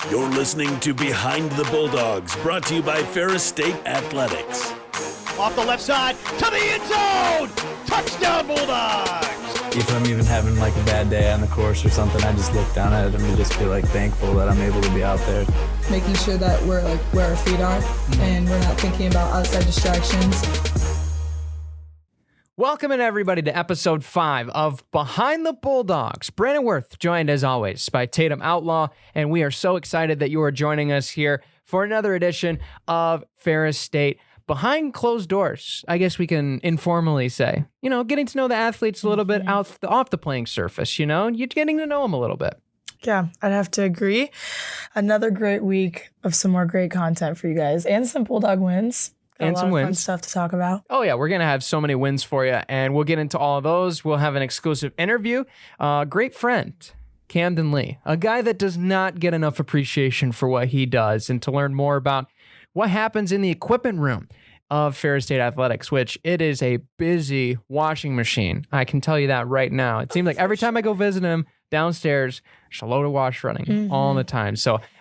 You're listening to Behind the Bulldogs, brought to you by Ferris State Athletics. Off the left side, to the end zone! Touchdown, Bulldogs! If I'm even having like a bad day on the course or something, I just look down at it and just feel like thankful that I'm able to be out there. Making sure that we're like where our feet are and we're not thinking about outside distractions. Welcome in everybody to episode 5 of Behind the Bulldogs. Brandon Worth joined as always by Tatum Outlaw, and we are so excited that you are joining us here for another edition of Ferris State Behind Closed Doors. I guess we can informally say, getting to know the athletes a little bit off the playing surface, you're getting to know them a little bit. Yeah, I'd have to agree. Another great week of some more great content for you guys and some Bulldog wins. And some wins. Fun stuff to talk about. Oh, yeah. We're going to have so many wins for you, and we'll get into all of those. We'll have an exclusive interview. Great friend, Camden Lee, a guy that does not get enough appreciation for what he does, and to learn more about what happens in the equipment room of Ferris State Athletics, which it is a busy washing machine. I can tell you that right now. It seems like every time I go visit him downstairs, there's a load of wash running all the time.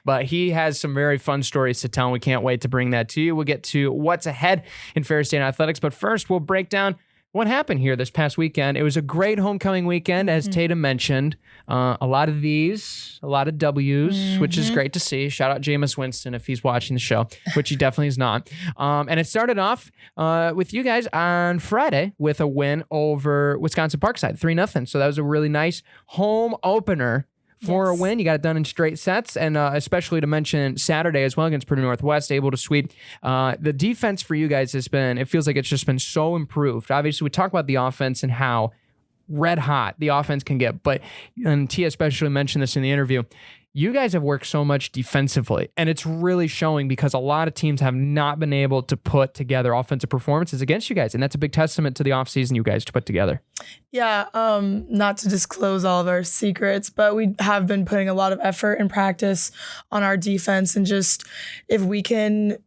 But he has some very fun stories to tell, and we can't wait to bring that to you. We'll get to what's ahead in Ferris State Athletics, but first we'll break down what happened here this past weekend. It was a great homecoming weekend, as Tatum mentioned. A lot of W's, which is great to see. Shout out Jameis Winston if he's watching the show, which he definitely is not. And it started off with you guys on Friday with a win over Wisconsin Parkside, 3-0. So that was a really nice home opener for a win. You got it done in straight sets, and especially to mention Saturday as well against Purdue Northwest, able to sweep. The defense for you guys it feels like it's just been so improved. Obviously, we talk about the offense and how red hot the offense can get, and Tia especially mentioned this in the interview, you guys have worked so much defensively, and it's really showing because a lot of teams have not been able to put together offensive performances against you guys, and that's a big testament to the offseason you guys to put together. Yeah, not to disclose all of our secrets, but we have been putting a lot of effort and practice on our defense, and just if we can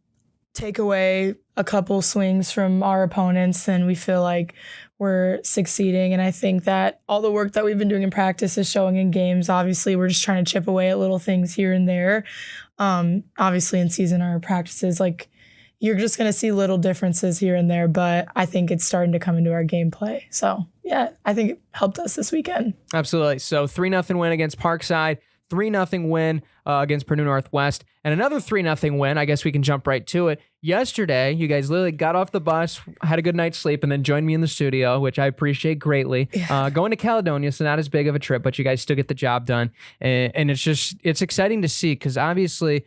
take away a couple swings from our opponents, then we feel like we're succeeding. And I think that all the work that we've been doing in practice is showing in games. Obviously, we're just trying to chip away at little things here and there. Obviously, in season, our practices, you're just going to see little differences here and there, but I think it's starting to come into our gameplay. So, yeah, I think it helped us this weekend. Absolutely. So 3-0 win against Parkside, 3-0 win against Purdue Northwest, and another 3-0 win. I guess we can jump right to it. Yesterday, you guys literally got off the bus, had a good night's sleep, and then joined me in the studio, which I appreciate greatly. Yeah. Going to Caledonia, so not as big of a trip, but you guys still get the job done. And it's exciting to see because obviously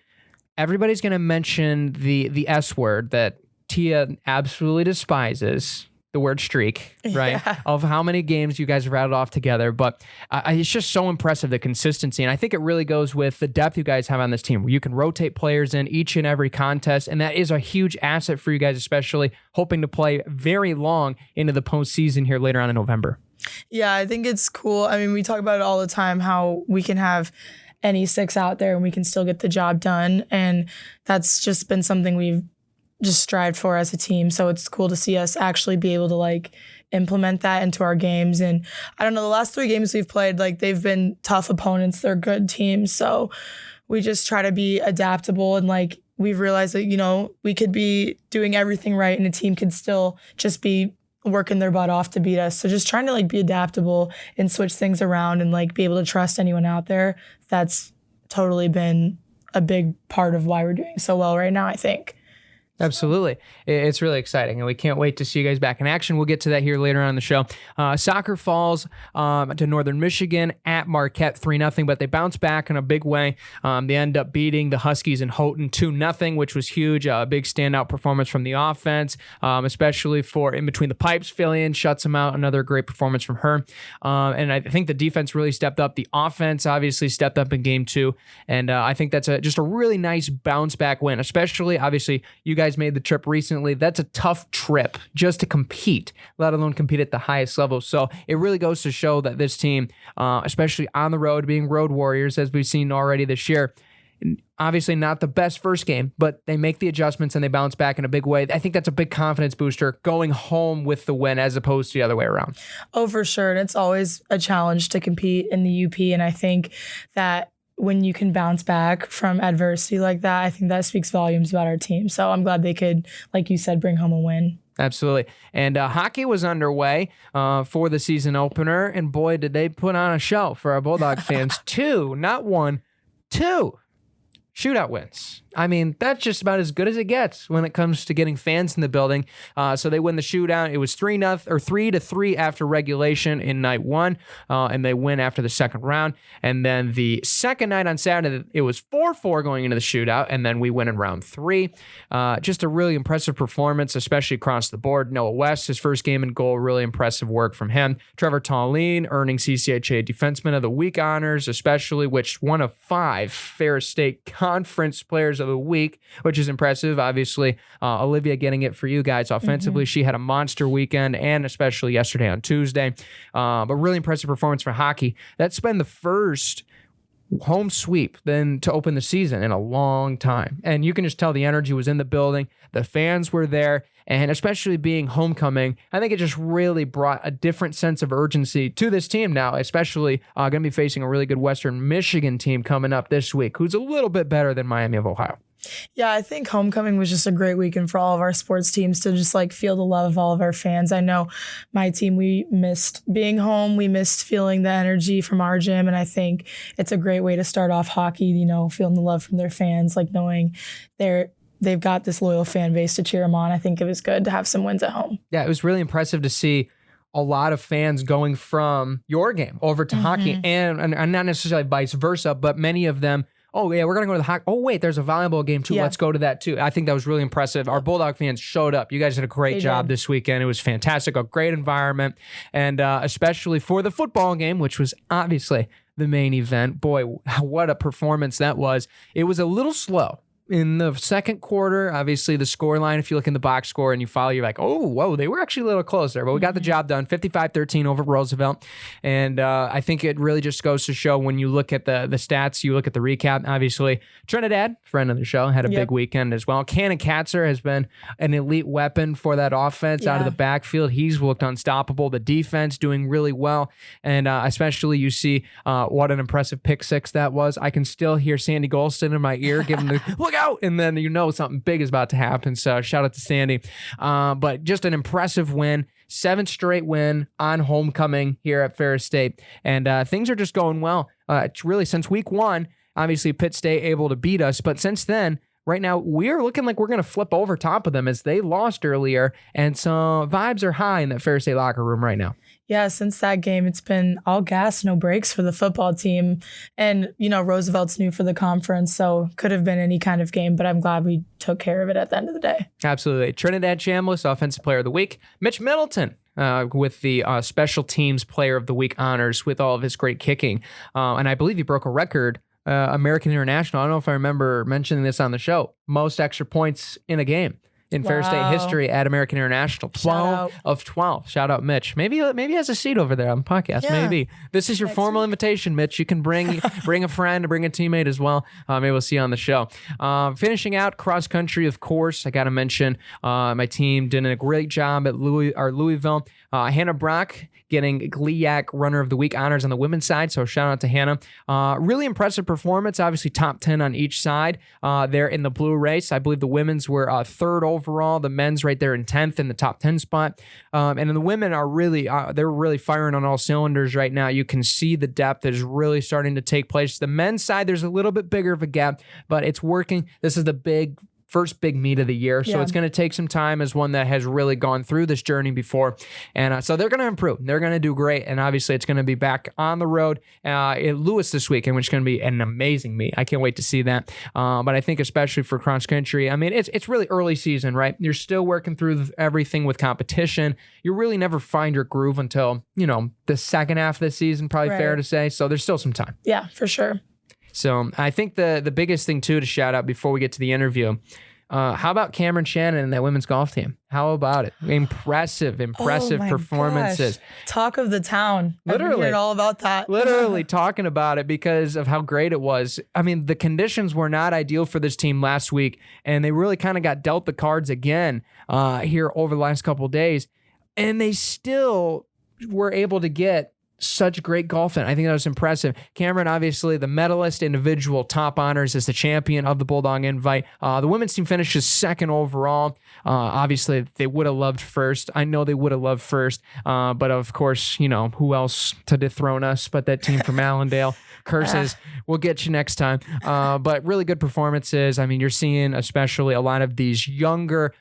everybody's going to mention the S word that Tia absolutely despises. The word streak, right? Yeah. Of how many games you guys have rattled off together. But it's just so impressive, the consistency. And I think it really goes with the depth you guys have on this team, where you can rotate players in each and every contest. And that is a huge asset for you guys, especially hoping to play very long into the postseason here later on in November. Yeah, I think it's cool. I mean, we talk about it all the time, how we can have any 6 out there and we can still get the job done. And that's just been something we've just strived for as a team. So it's cool to see us actually be able to implement that into our games. And I don't know, the last 3 games we've played, they've been tough opponents. They're good teams. So we just try to be adaptable, and we've realized that, we could be doing everything right and the team could still just be working their butt off to beat us. So just trying to be adaptable and switch things around and be able to trust anyone out there. That's totally been a big part of why we're doing so well right now, I think. Absolutely. It's really exciting, and we can't wait to see you guys back in action. We'll get to that here later on in the show. Soccer falls to Northern Michigan at Marquette 3-0, but they bounce back in a big way. They end up beating the Huskies in Houghton 2-0, which was huge. A big standout performance from the offense, especially for In Between the Pipes. Fillion shuts them out. Another great performance from her. And I think the defense really stepped up. The offense obviously stepped up in game 2, and I think that's just a really nice bounce back win, especially, obviously, you guys made the trip recently. That's a tough trip just to compete, let alone compete at the highest level. So it really goes to show that this team, especially on the road, being road warriors, as we've seen already this year, obviously not the best first game, but they make the adjustments and they bounce back in a big way. I think that's a big confidence booster going home with the win as opposed to the other way around. Oh, for sure. And it's always a challenge to compete in the UP. And I think that when you can bounce back from adversity like that, I think that speaks volumes about our team. So I'm glad they could, like you said, bring home a win. Absolutely. And hockey was underway for the season opener. And boy, did they put on a show for our Bulldog fans. 2, not 1, 2 shootout wins. I mean, that's just about as good as it gets when it comes to getting fans in the building. So they win the shootout. It was 3-3 after regulation in night 1, and they win after the second round. And then the second night on Saturday, it was 4-4 going into the shootout, and then we win in round 3. Just a really impressive performance, especially across the board. Noah West, his first game in goal, really impressive work from him. Trevor Tallene earning CCHA Defenseman of the Week honors, especially, which one of 5 Ferris State Conference Players of the Week, which is impressive. Obviously, Olivia getting it for you guys offensively. She had a monster weekend, and especially yesterday on Tuesday. But really impressive performance for hockey. That's been the first home sweep then to open the season in a long time. And you can just tell the energy was in the building. The fans were there. And especially being homecoming, I think it just really brought a different sense of urgency to this team now, especially going to be facing a really good Western Michigan team coming up this week, who's a little bit better than Miami of Ohio. Yeah, I think homecoming was just a great weekend for all of our sports teams to just like feel the love of all of our fans. I know my team, we missed being home. We missed feeling the energy from our gym. And I think it's a great way to start off hockey, you know, feeling the love from their fans, like knowing they've got this loyal fan base to cheer them on. I think it was good to have some wins at home. Yeah, it was really impressive to see a lot of fans going from your game over to hockey and not necessarily vice versa, but many of them, oh yeah, we're going to go to the hockey. Oh wait, there's a volleyball game too. Yeah. Let's go to that too. I think that was really impressive. Our Bulldog fans showed up. You guys did a great job this weekend. It was fantastic, a great environment. And especially for the football game, which was obviously the main event. Boy, what a performance that was. It was a little slow. In the second quarter, obviously the score line, if you look in the box score and you follow, you're like, oh, whoa, they were actually a little closer. But we got the job done, 55-13 over Roosevelt. And I think it really just goes to show when you look at the stats, you look at the recap, obviously Trinidad, friend of the show, had a big weekend as well. Cannon Katzer has been an elite weapon for that offense out of the backfield. He's looked unstoppable. The defense doing really well. And especially you see what an impressive pick 6 that was. I can still hear Sandy Golston in my ear giving the, look out, and then you know something big is about to happen. So shout out to Sandy. But just an impressive win, 7th straight win on homecoming here at Ferris State. And things are just going well. It's really since week 1, obviously Pitt State able to beat us. But since then, right now, we're looking like we're going to flip over top of them as they lost earlier. And so vibes are high in that Ferris State locker room right now. Yeah, since that game, it's been all gas, no breaks for the football team. And, you know, Roosevelt's new for the conference, so could have been any kind of game, but I'm glad we took care of it at the end of the day. Absolutely. Trinidad Chambliss, Offensive Player of the Week. Mitch Middleton with the Special Teams Player of the Week honors with all of his great kicking. And I believe he broke a record, American International. I don't know if I remember mentioning this on the show. Most extra points in a game in Ferris State history at American International. 12 of 12. Shout out Mitch. Maybe he has a seat over there on the podcast. Yeah. Maybe. This is your formal invitation, Mitch. You can bring a friend, bring a teammate as well. Maybe we'll see you on the show. Finishing out cross country, of course, I got to mention my team did a great job at Louisville. Hannah Brock getting GLIAC Runner of the Week honors on the women's side, so shout out to Hannah. Really impressive performance, obviously top 10 on each side there in the blue race. I believe the women's were 3rd overall, the men's right there in 10th in the top 10 spot. And then the women are really, they're really firing on all cylinders right now. You can see the depth is really starting to take place. The men's side, there's a little bit bigger of a gap, but it's working. This is the first big meet of the year. So it's going to take some time as one that has really gone through this journey before. And so they're going to improve. They're going to do great. And obviously it's going to be back on the road in Lewis this weekend, which is going to be an amazing meet. I can't wait to see that. But I think especially for cross country, I mean, it's really early season, right? You're still working through everything with competition. You really never find your groove until, you know, the second half of the season, probably fair to say. So there's still some time. Yeah, for sure. So I think the biggest thing, too, to shout out before we get to the interview, how about Cameron Shannon and that women's golf team? How about it? Impressive performances. Gosh. Talk of the town. Literally. I've been hearing all about that. Literally talking about it because of how great it was. I mean, the conditions were not ideal for this team last week, and they really kind of got dealt the cards again here over the last couple of days, and they still were able to get such great golf, and I think that was impressive. Cameron, obviously the medalist, individual top honors as the champion of the Bulldog Invite. The women's team finishes second overall. Obviously, they would have loved first. I know they would have loved first, but of course, who else to dethrone us but that team from Allendale. Curses. We'll get you next time. But really good performances. I mean, you're seeing especially a lot of these younger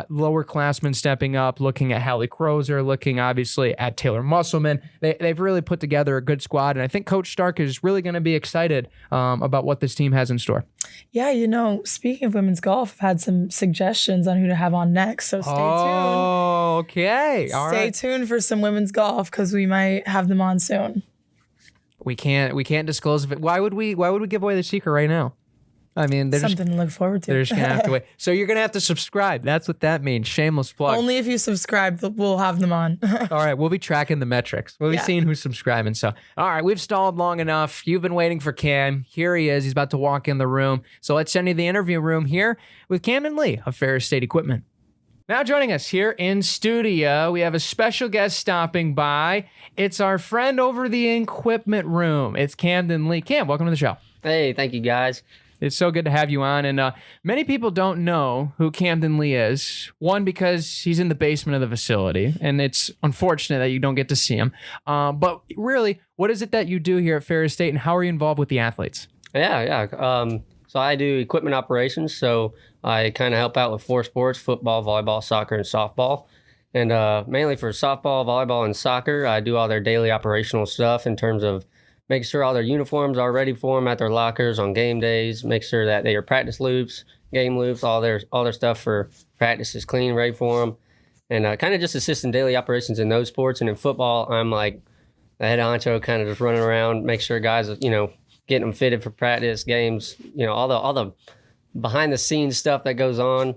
lower classmen stepping up, looking at Hallie Crozer, looking obviously at Taylor Musselman. They've really put together a good squad, and I think Coach Stark is really going to be excited about what this team has in store. Yeah, speaking of women's golf, I've had some suggestions on who to have on next, so stay tuned. Oh, okay. All Stay right. tuned for some women's golf because we might have them on soon. We can't disclose if it. Why would we give away the secret right now? I mean, Something to look forward to. they're just gonna have to wait. So you're gonna have to subscribe. That's what that means. Shameless plug. Only if you subscribe, we'll have them on. All right, we'll be tracking the metrics. We'll be seeing who's subscribing. So, all right, we've stalled long enough. You've been waiting for Cam. Here he is. He's about to walk in the room. So let's send you the interview room here with Camden Lee of Ferris State Equipment. Now joining us here in studio, we have a special guest stopping by. It's our friend over the equipment room. It's Camden Lee. Cam, welcome to the show. Hey, thank you guys. It's so good to have you on. And many people don't know who Camden Lee is. One, because he's in the basement of the facility, and it's unfortunate that you don't get to see him. But really, what is it that you do here at Ferris State, and how are you involved with the athletes? Yeah. So I do equipment operations. So I kind of help out with 4 sports: football, volleyball, soccer, and softball. And mainly for softball, volleyball, and soccer, I do all their daily operational stuff in terms of making sure all their uniforms are ready for them at their lockers on game days, make sure that their practice loops, game loops, all their stuff for practice is clean, ready for them. And kind of just assist in daily operations in those sports. And in football, I'm like the head honcho, kind of just running around, make sure guys, getting them fitted for practice, games, all the behind the scenes stuff that goes on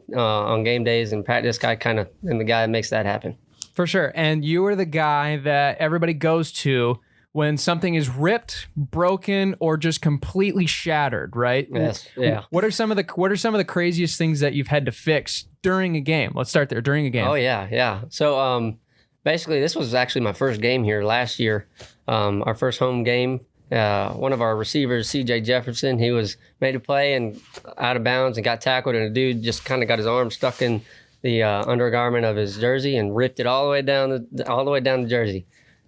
game days and practice. I kind of am the guy that makes that happen. For sure. And you are the guy that everybody goes to when something is ripped, broken, or just completely shattered, right? Yes. Yeah. What are some of the craziest things that you've had to fix during a game? Let's start there. During a game. Oh yeah. So basically, this was actually my first game here last year. Our first home game. One of our receivers, C.J. Jefferson, he was made a play and out of bounds and got tackled, and a dude just kind of got his arm stuck in the undergarment of his jersey and ripped it all the way down the jersey.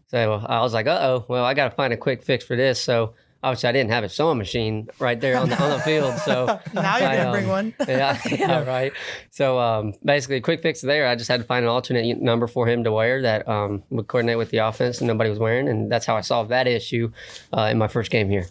So I was like, well, I got to find a quick fix for this. So obviously I didn't have a sewing machine right there on the field. So Now you're going to bring one. yeah, right. So basically, quick fix there. I just had to find an alternate number for him to wear that would coordinate with the offense and nobody was wearing. And that's how I solved that issue in my first game here.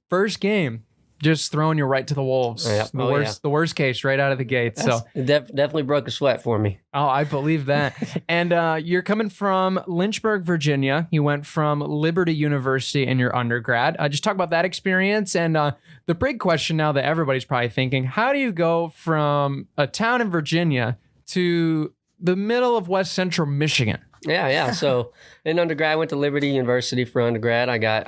First game, just throwing you right to the wolves. Yeah. The worst case right out of the gate. So It definitely broke a sweat for me. Oh, I believe that. And you're coming from Lynchburg, Virginia. You went from Liberty University in your undergrad. Just talk about that experience. And the big question now that everybody's probably thinking, how do you go from a town in Virginia to the middle of West Central Michigan? Yeah. So in undergrad, I went to Liberty University for undergrad. I got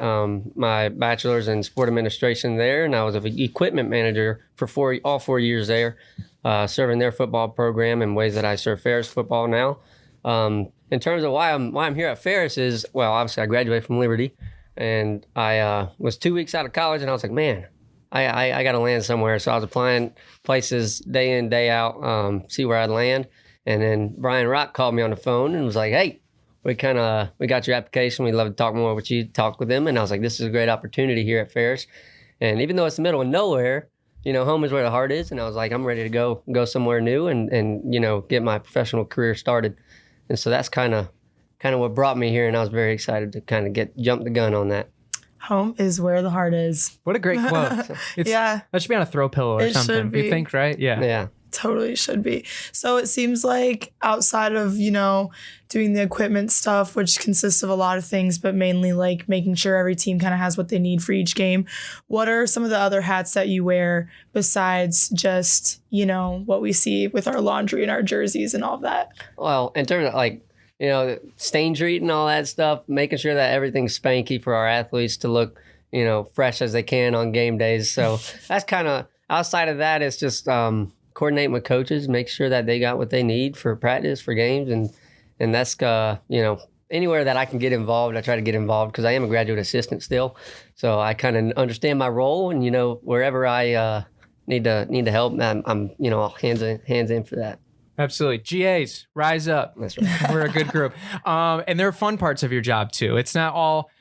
my bachelor's in sport administration there, and I was an equipment manager for all 4 years there, serving their football program in ways that I serve Ferris football now. In terms of why I'm here at Ferris is, well, obviously I graduated from Liberty, and I was 2 weeks out of college, and I was like, man, I got to land somewhere. So I was applying places day in, day out, see where I'd land. And then Brian Rock called me on the phone and was like, hey, we got your application. We'd love to talk more with you, talk with them. And I was like, this is a great opportunity here at Ferris. And even though it's the middle of nowhere, home is where the heart is. And I was like, I'm ready to go somewhere new and get my professional career started. And so that's kind of what brought me here. And I was very excited to kind of jump the gun on that. Home is where the heart is. What a great quote. Yeah. That should be on a throw pillow or It something. should be. You think, right? Yeah. Yeah. Totally should be. So it seems like outside of, doing the equipment stuff, which consists of a lot of things, but mainly like making sure every team kind of has what they need for each game, what are some of the other hats that you wear besides just, what we see with our laundry and our jerseys and all of that? Well, in terms of stain treat and all that stuff, making sure that everything's spanky for our athletes to look, fresh as they can on game days. So that's kind of, outside of that, it's just coordinating with coaches, make sure that they got what they need for practice, for games. And that's, anywhere that I can get involved, I try to get involved because I am a graduate assistant still. So I kind of understand my role, and wherever I need to help, I'm hands in for that. Absolutely. GAs, rise up. That's right. We're a good group. And there are fun parts of your job too. It's not all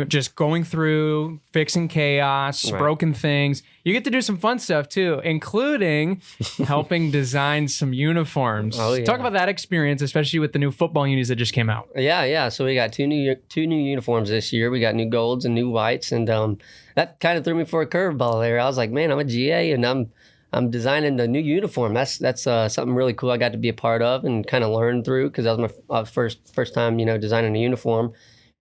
just going through, fixing chaos, Right. broken things. You get to do some fun stuff too, including helping design some uniforms. Oh, yeah. Talk about that experience, especially with the new football unis that just came out. Yeah. So we got two new uniforms this year. We got new golds and new whites, and that kind of threw me for a curveball there. I was like, man, I'm a GA and I'm designing the new uniform. That's something really cool I got to be a part of and kind of learn through, because that was my first time designing a uniform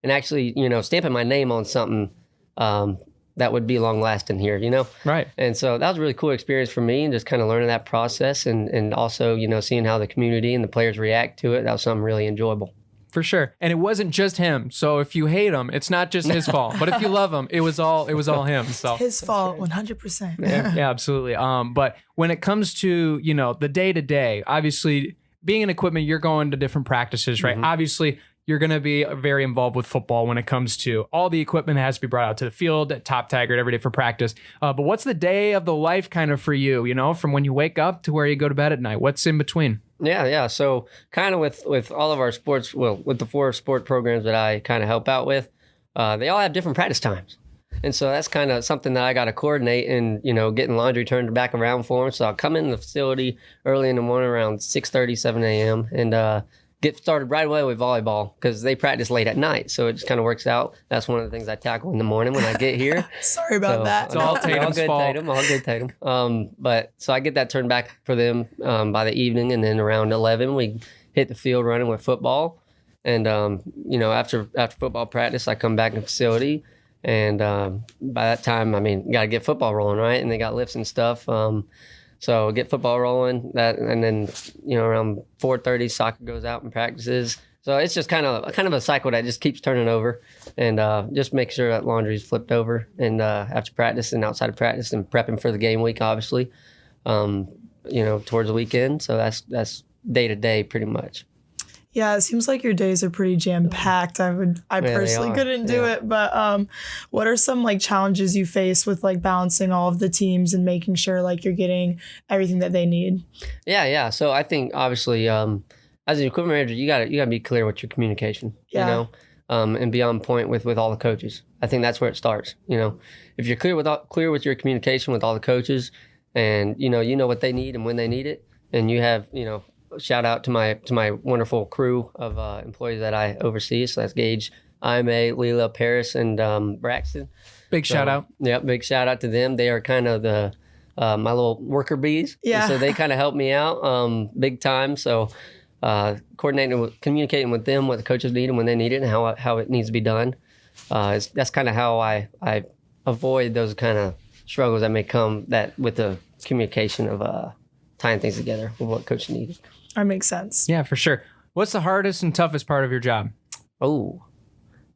and actually stamping my name on something that would be long lasting here. Right. And so that was a really cool experience for me, and just kind of learning that process, and also seeing how the community and the players react to it. That was something really enjoyable. For sure. And it wasn't just him. So if you hate him, it's not just his fault. But if you love him, it was all him. So His fault, 100%. yeah, absolutely. But when it comes to, the day to day, obviously being in equipment, you're going to different practices, right? Mm-hmm. Obviously, you're going to be very involved with football when it comes to all the equipment that has to be brought out to the field, top taggered every day for practice. But what's the day of the life kind of for you, from when you wake up to where you go to bed at night? What's in between? Yeah. So kind of with all of our sports, with the 4 sport programs that I kind of help out with, they all have different practice times. And so that's kind of something that I got to coordinate, and, getting laundry turned back around for them. So I'll come in the facility early in the morning around 6:30, 7 a.m. and get started right away with volleyball, because they practice late at night. So it just kind of works out. That's one of the things I tackle in the morning when I get here. Sorry about that. It's all Tatum's fault. All good Tatum. But so I get that turned back for them by the evening, and then around 11 we hit the field running with football. And after football practice, I come back in the facility, and by that time, you got to get football rolling, right? And they got lifts and stuff. So get football rolling, and then around 4:30 soccer goes out and practices. So it's just kind of a cycle that just keeps turning over, and just make sure that laundry is flipped over, and after practice and outside of practice, and prepping for the game week, obviously, towards the weekend. So that's day to day pretty much. Yeah, it seems like your days are pretty jam-packed. I personally couldn't do it, but what are some challenges you face with balancing all of the teams and making sure you're getting everything that they need? Yeah. So I think obviously as an equipment manager, you gotta be clear with your communication, and be on point with all the coaches. I think that's where it starts. If you're clear with your communication with all the coaches, and you know what they need and when they need it, and you have shout out to my wonderful crew of employees that I oversee. So that's Gage, IMA, Leela, Paris, and Braxton. Big shout out. Yeah, big shout out to them. They are kind of the my little worker bees. Yeah. And so they kind of help me out big time. So communicating with them what the coaches need and when they need it, and how it needs to be done. That's kind of how I avoid those kind of struggles that may come with the communication of tying things together with what coach needed. That makes sense. Yeah, for sure. What's the hardest and toughest part of your job? Oh,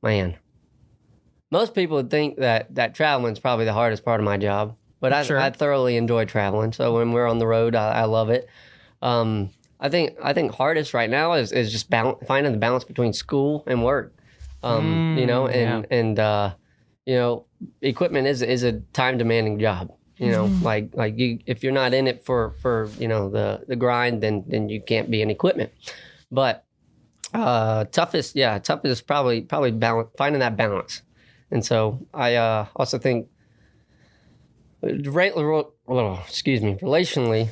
man. Most people would think that traveling is probably the hardest part of my job, but I thoroughly enjoy traveling. So when we're on the road, I love it. I think hardest right now is just finding the balance between school and work. Equipment is a time demanding job. If you're not in it for the grind, then you can't be in equipment. But toughest is probably finding that balance. And so I also think relationally,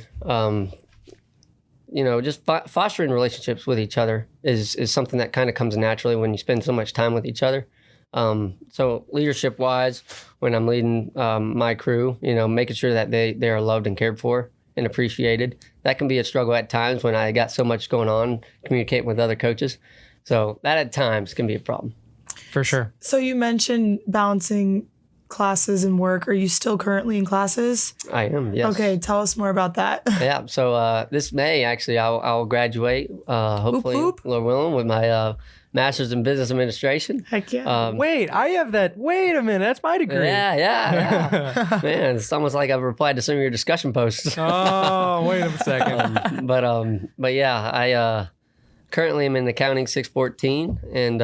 just fostering relationships with each other is something that kind of comes naturally when you spend so much time with each other. So leadership wise, when I'm leading my crew, making sure that they are loved and cared for and appreciated. That can be a struggle at times when I got so much going on, communicating with other coaches. So that at times can be a problem. For sure. So you mentioned balancing classes and work. Are you still currently in classes? I am, yes. Okay, tell us more about that. Yeah, so this May, actually, I'll graduate, hopefully, Whoop, whoop. Lord willing, with my Master's in Business Administration. Heck yeah. Wait, I have that. Wait a minute, that's my degree. Yeah. Man, it's almost like I've replied to some of your discussion posts. Oh, wait a second. But yeah, I currently I'm in accounting 614 and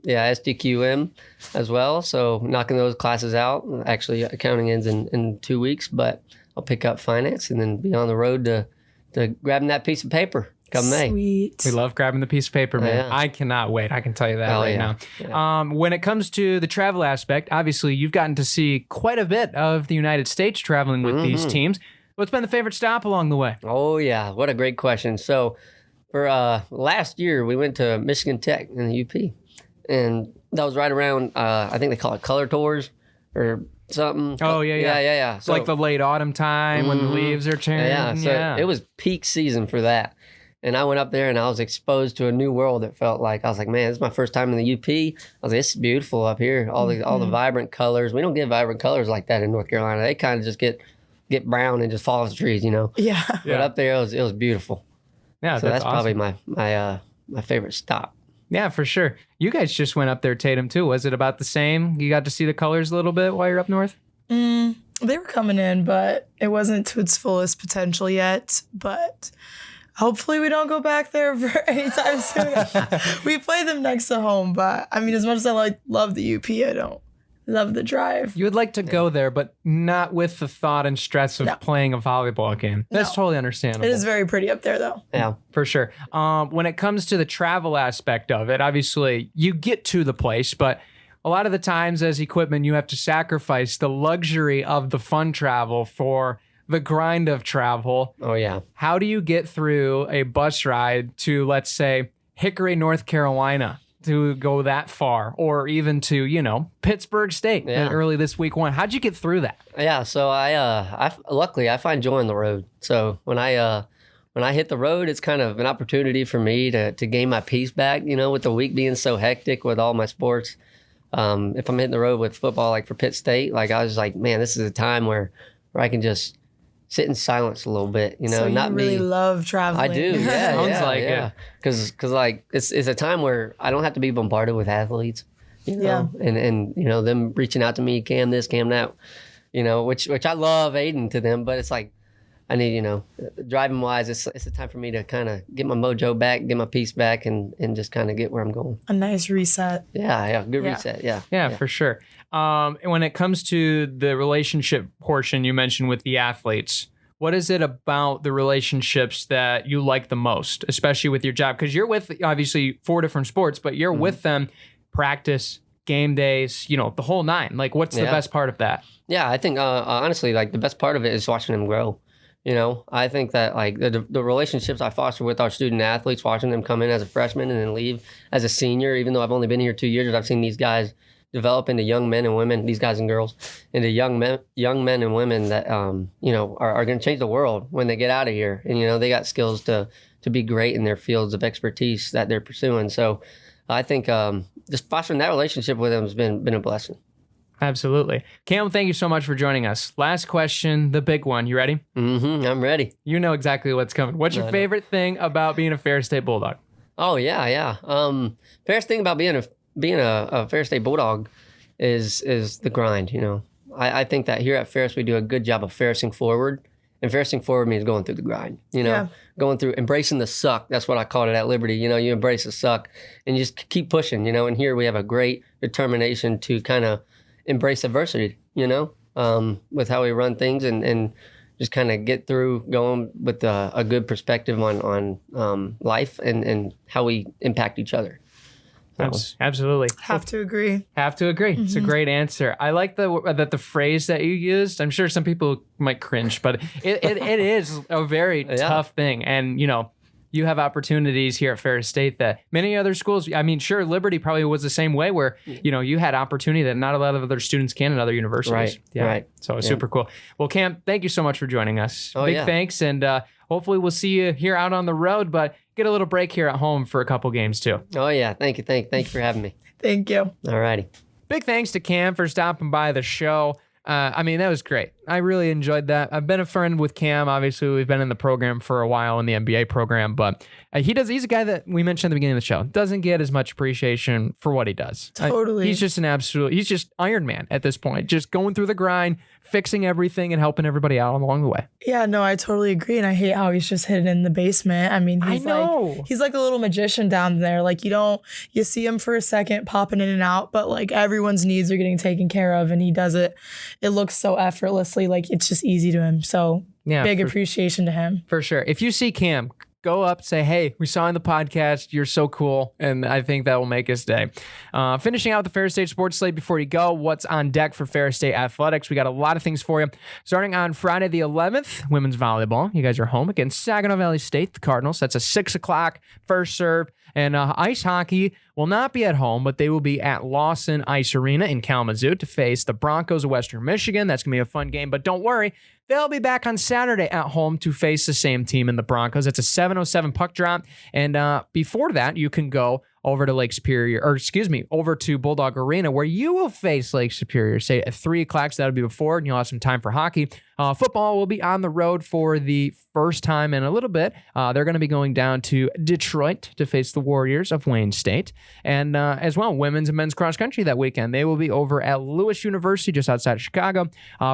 SDQM as well. So knocking those classes out. Actually, accounting ends in 2 weeks, but I'll pick up finance and then be on the road to grabbing that piece of paper come May. Sweet. We love grabbing the piece of paper, man. Yeah. I cannot wait. I can tell you that now. Yeah. When it comes to the travel aspect, obviously you've gotten to see quite a bit of the United States traveling with these teams. What's been the favorite stop along the way? Oh, yeah. What a great question. So for last year, we went to Michigan Tech in the UP. And that was right around, I think they call it color tours or something. Oh, yeah. Yeah. It's like the late autumn time when the leaves are turning. Yeah, so it was peak season for that. And I went up there and I was exposed to a new world. It felt like, I was like, man, this is my first time in the UP. I was like, it's beautiful up here. All the vibrant colors. We don't get vibrant colors like that in North Carolina. They kind of just get brown and just fall off the trees, you know? Yeah. But up there, it was beautiful. Yeah, So that's awesome. probably my favorite stop. Yeah, for sure. You guys just went up there, Tatum, too. Was it about the same? You got to see the colors a little bit while you're up north? They were coming in, but it wasn't to its fullest potential yet. But hopefully we don't go back there for anytime soon. We play them next to home, but I mean, as much as I love the UP, I don't love the drive. You would like to go there, but not with the thought and stress of playing a volleyball game. That's totally understandable. It is very pretty up there, though. Yeah. For sure. When it comes to the travel aspect of it, obviously you get to the place, but a lot of the times as equipment, you have to sacrifice the luxury of the fun travel for the grind of travel. Oh, yeah. How do you get through a bus ride to, let's say, Hickory, North Carolina, to go that far, or even to, Pittsburgh State early this week one? How'd you get through that? Yeah, so I luckily I find joy on the road. So when I hit the road, it's kind of an opportunity for me to gain my peace back. With the week being so hectic with all my sports. If I'm hitting the road with football, like for Pitt State, like I was like, man, this is a time where I can just sit in silence a little bit. So you not really be. love traveling. I do, yeah. Sounds like it. Because like it's a time where I don't have to be bombarded with athletes, and them reaching out to me, Cam this, Cam that, which I love aiding to them, but it's like I need, driving wise, it's a time for me to kind of get my mojo back, get my peace back, and just kind of get where I'm going. A nice reset. Yeah, good reset. Yeah, for sure. And when it comes to the relationship portion you mentioned with the athletes, what is it about the relationships that you like the most, especially with your job? Because you're with, obviously, 4 different sports, but you're with them practice, game days, the whole 9. Like, what's the best part of that? Yeah, I think, honestly, like, the best part of it is watching them grow. I think that, like, the relationships I foster with our student athletes, watching them come in as a freshman and then leave as a senior, even though I've only been here 2 years, I've seen these guys develop into young men and women, these guys and girls, into young men and women that, are going to change the world when they get out of here. And, they got skills to be great in their fields of expertise that they're pursuing. So I think just fostering that relationship with them has been a blessing. Absolutely. Cam, thank you so much for joining us. Last question, the big one. You ready? Mm-hmm. I'm ready. You know exactly what's coming. What's your favorite thing about being a Ferris State Bulldog? Oh, yeah. Favorite thing about being a Ferris State Bulldog is the grind. I think that here at Ferris we do a good job of ferrising forward, and ferrising forward means going through the grind. Going through embracing the suck. That's what I called it at Liberty. You embrace the suck and you just keep pushing. And here we have a great determination to kind of embrace adversity. With how we run things and just kind of get through going with a good perspective on life and how we impact each other. Absolutely. Have to agree. It's a great answer. I like the phrase that you used. I'm sure some people might cringe, but it is a very tough thing. And, you have opportunities here at Ferris State that many other schools, I mean, sure, Liberty probably was the same way where, you had opportunity that not a lot of other students can in other universities. Right. Yeah. Right. So it's super cool. Well, Cam, thank you so much for joining us. Oh, Big yeah. thanks. And hopefully we'll see you here out on the road, but get a little break here at home for a couple games too. Oh, yeah. Thank you for having me. Thank you. All righty. Big thanks to Cam for stopping by the show. That was great. I really enjoyed that. I've been a friend with Cam. Obviously, we've been in the program for a while in the NBA program, but he's a guy that we mentioned at the beginning of the show. Doesn't get as much appreciation for what he does. Totally. He's just he's just Iron Man at this point, just going through the grind, fixing everything and helping everybody out along the way. Yeah, no, I totally agree. And I hate how he's just hidden in the basement. I mean, he's like a little magician down there. Like you see him for a second popping in and out, but like everyone's needs are getting taken care of and he does it. It looks so effortlessly. Like it's just easy to him. So big appreciation to him. For sure. If you see Cam, go up, say, hey, we saw you in the podcast. You're so cool. And I think that will make his day. Finishing out the Ferris State Sports Slate before you go, what's on deck for Ferris State Athletics? We got a lot of things for you. Starting on Friday the 11th, women's volleyball. You guys are home against Saginaw Valley State, the Cardinals. That's a 6 o'clock first serve. And ice hockey will not be at home, but they will be at Lawson Ice Arena in Kalamazoo to face the Broncos of Western Michigan. That's going to be a fun game, but don't worry. They'll be back on Saturday at home to face the same team in the Broncos. It's a 7:07 puck drop. And before that, you can go over to over to Bulldog Arena where you will face Lake Superior, say at 3 o'clock. So that'll be before, and you'll have some time for hockey. Football will be on the road for the first time in a little bit. They're going to be going down to Detroit to face the Warriors of Wayne State. And as well, women's and men's cross country that weekend. They will be over at Lewis University just outside of Chicago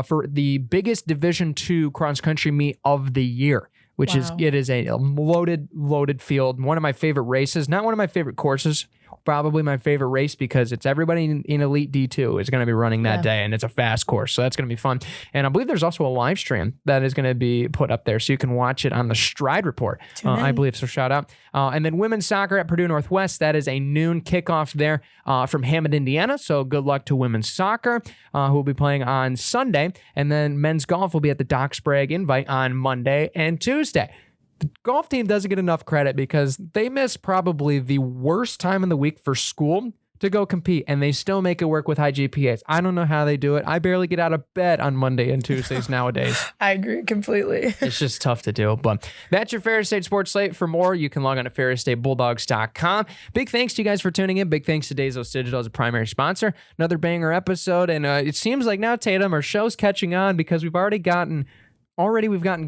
for the biggest Division II cross country meet of the year. It is a loaded field. One of my favorite races, not one of my favorite courses, probably my favorite race because it's everybody in Elite D2 is going to be running that day, and it's a fast course, so that's going to be fun. And I believe there's also a live stream that is going to be put up there, so you can watch it on the Stride Report, I believe, so shout out. And then women's soccer at Purdue Northwest, that is a noon kickoff there from Hammond, Indiana, so good luck to women's soccer, who will be playing on Sunday. And then men's golf will be at the Doc Sprague Invite on Monday and Tuesday. The golf team doesn't get enough credit because they miss probably the worst time in the week for school to go compete, and they still make it work with high GPAs. I don't know how they do it. I barely get out of bed on Monday and Tuesdays nowadays. I agree completely. It's just tough to do, but that's your Ferris State Sports Slate. For more, you can log on to ferrisstatebulldogs.com. Big thanks to you guys for tuning in. Big thanks to Dazos Digital as a primary sponsor. Another banger episode, and it seems like now, Tatum, our show's catching on because we've gotten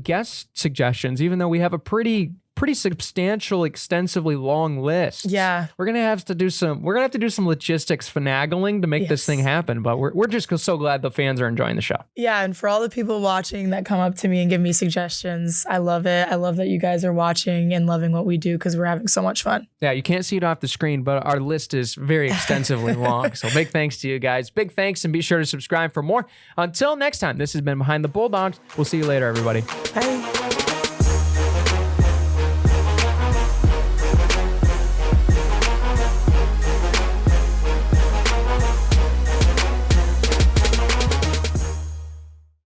guest suggestions, even though we have a pretty substantial, extensively long list. Yeah. We're gonna have to do some logistics finagling to make this thing happen, but we're just so glad the fans are enjoying the show. Yeah, and for all the people watching that come up to me and give me suggestions, I love it. I love that you guys are watching and loving what we do because we're having so much fun. Yeah, you can't see it off the screen, but our list is very extensively long. So big thanks to you guys. Big thanks, and be sure to subscribe for more. Until next time, this has been Behind the Bulldogs. We'll see you later, everybody. Bye.